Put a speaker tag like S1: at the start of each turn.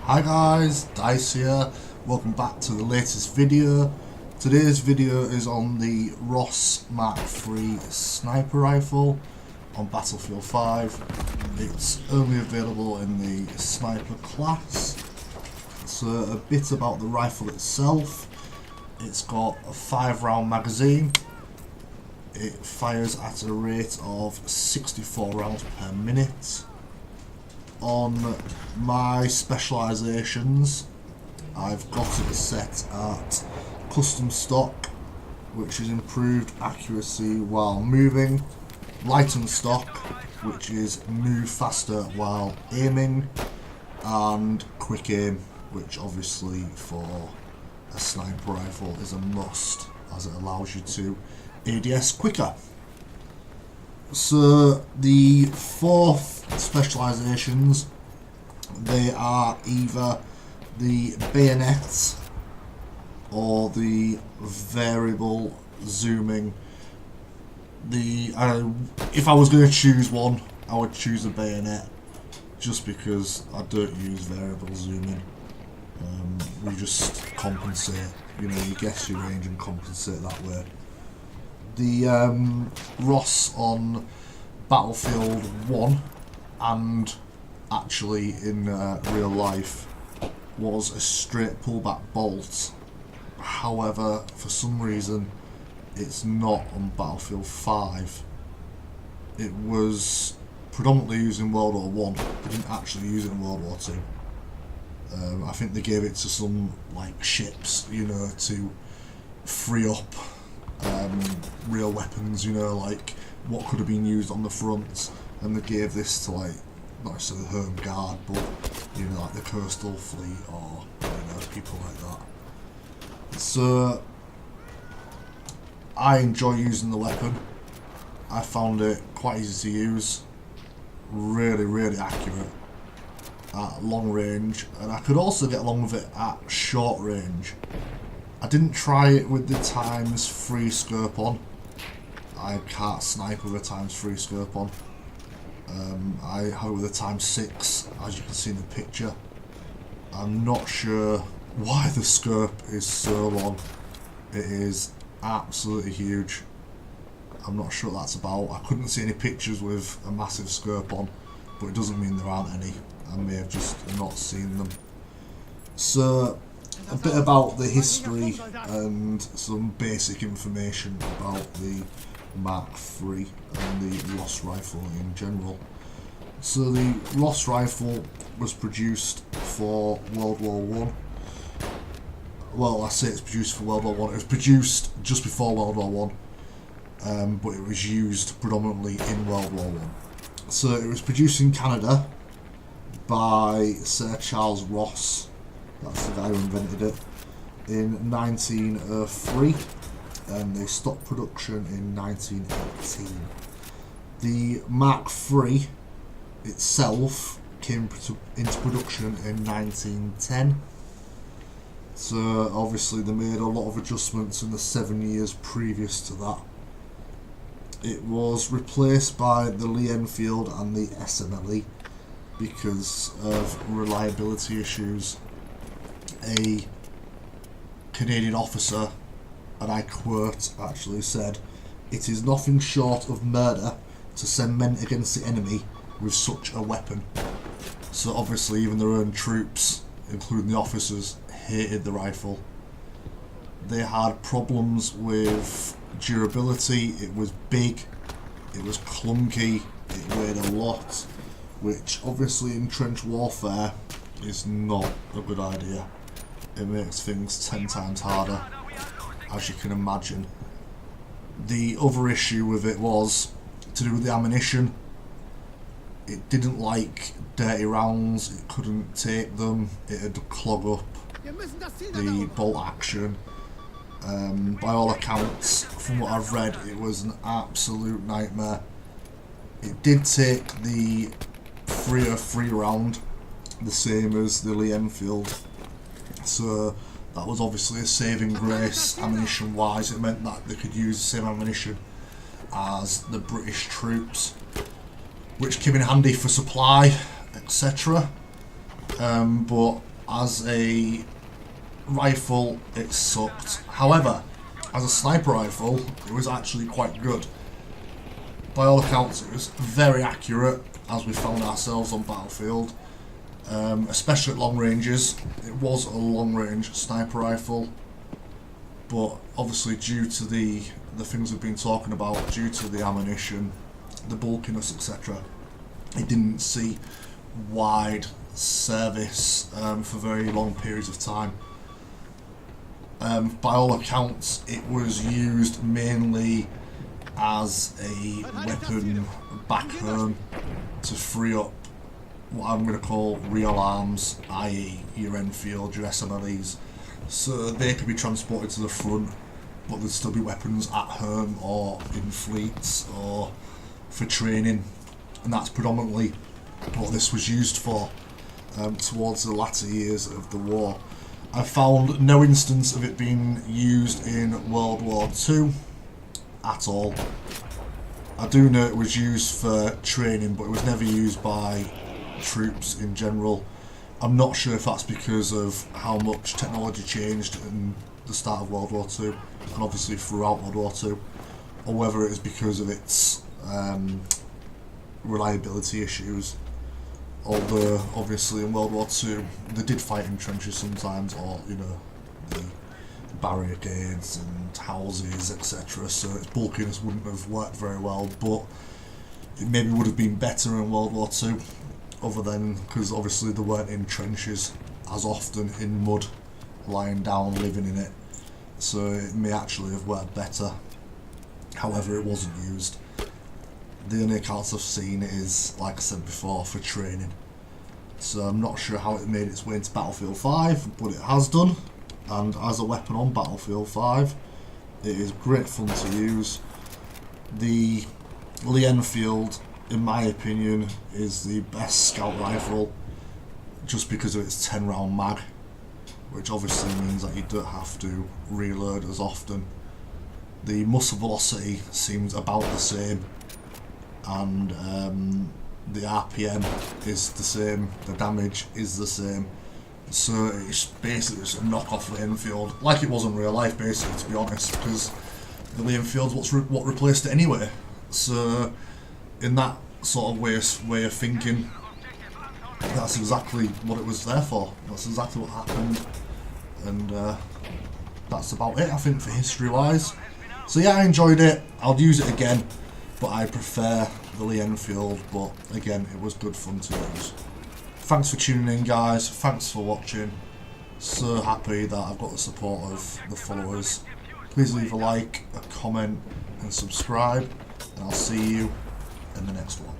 S1: Hi guys, Dice here. Welcome back to the latest video. Today's video is on the Ross MKIII sniper rifle on Battlefield 5. It's only available in the sniper class. So a bit about the rifle itself. It's got a 5-round magazine. It fires at a rate of 64 rounds per minute. On my specialisations, I've got it set at custom stock, which is improved accuracy while moving, lightened stock, which is move faster while aiming, and quick aim, which obviously for a sniper rifle is a must, as it allows you to ADS quicker. So the fourth specialisations, they are either the bayonet or the variable zooming. If I was going to choose one, I would choose the bayonet, just because I don't use variable zooming. We just compensate, you guess your range and compensate that way. The Ross on Battlefield 1 and actually in real life was a straight pullback bolt. However, for some reason it's not on Battlefield 5. It was predominantly used in World War 1. They didn't actually use it in World War 2. I think they gave it to some ships, to free up real weapons, like what could have been used on the front, and they gave this to not necessarily the Home Guard, but the Coastal Fleet or people like that. So I enjoy using the weapon. I found it quite easy to use, really accurate at long range, and I could also get along with it at short range. I didn't try it with the ×3 scope on. I can't snipe with a ×3 scope on. I have it with a ×6, as you can see in the picture. I'm not sure why the scope is so long. It is absolutely huge. I'm not sure what that's about. I couldn't see any pictures with a massive scope on, but it doesn't mean there aren't any. I may have just not seen them. So, a bit about the history and some basic information about the MKIII and the Ross rifle in general. So the Ross rifle was produced for World War 1. Well, I say it's produced for World War 1. It was produced just before World War 1, but it was used predominantly in World War 1. So it was produced in Canada by Sir Charles Ross. That's the guy who invented it, in 1903, and they stopped production in 1918. The MKIII itself came into production in 1910. So obviously they made a lot of adjustments in the 7 years previous to that. It was replaced by the Lee Enfield and the SMLE because of reliability issues. A Canadian officer, and I quote, actually said, "It is nothing short of murder to send men against the enemy with such a weapon." So obviously even their own troops, including the officers, hated the rifle. They had problems with durability. It was big, it was clunky, it weighed a lot, which obviously in trench warfare is not a good idea. It makes things 10 times harder, as you can imagine. The other issue with it was to do with the ammunition. It didn't like dirty rounds, it couldn't take them, it'd clog up the bolt action. By all accounts, from what I've read, it was an absolute nightmare. It did take the 303 round, the same as the Lee Enfield. So that was obviously a saving grace ammunition wise. It meant that they could use the same ammunition as the British troops, which came in handy for supply, etc. But As a rifle, it sucked. However, as a sniper rifle, it was actually quite good. By all accounts, it was very accurate, as we found ourselves on Battlefield, especially at long ranges. It was a long-range sniper rifle, but obviously due to the things we've been talking about, due to the ammunition, the bulkiness, etc., it didn't see wide service for very long periods of time. By all accounts, it was used mainly as a weapon back home to free up what I'm going to call real arms, i.e. your Enfield, your SMLEs, so they could be transported to the front, but there'd still be weapons at home or in fleets or for training, and that's predominantly what this was used for towards the latter years of the war. I found no instance of it being used in World War II at all. I do know it was used for training, but it was never used by troops in general. I'm not sure if that's because of how much technology changed in the start of World War II, and obviously throughout World War II, or whether it is because of its reliability issues. Although obviously in World War II they did fight in trenches sometimes, or the barricades and houses, etc. So its bulkiness wouldn't have worked very well, but it maybe would have been better in World War II, other than because obviously they weren't in trenches as often, in mud, lying down, living in it. So it may actually have worked better. However, it wasn't used. The only accounts I've seen is, like I said before, for training. So I'm not sure how it made its way into Battlefield 5, but it has done. And as a weapon on Battlefield 5, it is great fun to use. The Lee Enfield, in my opinion, is the best scout rifle, just because of its 10 round mag, which obviously means that you don't have to reload as often. The muzzle velocity seems about the same, and the RPM is the same, the damage is the same, so it's basically just a knockoff Lee Enfield, like it was in real life basically, to be honest, because the Lee Enfield's what replaced it anyway. So in that sort of way of thinking, that's exactly what it was there for, that's exactly what happened, and that's about it I think for history wise. So yeah, I enjoyed it, I'll use it again, but I prefer the Lee Enfield, but again, it was good fun to use. Thanks for tuning in guys, thanks for watching, so happy that I've got the support of the followers. Please leave a like, a comment and subscribe, and I'll see you in the next one.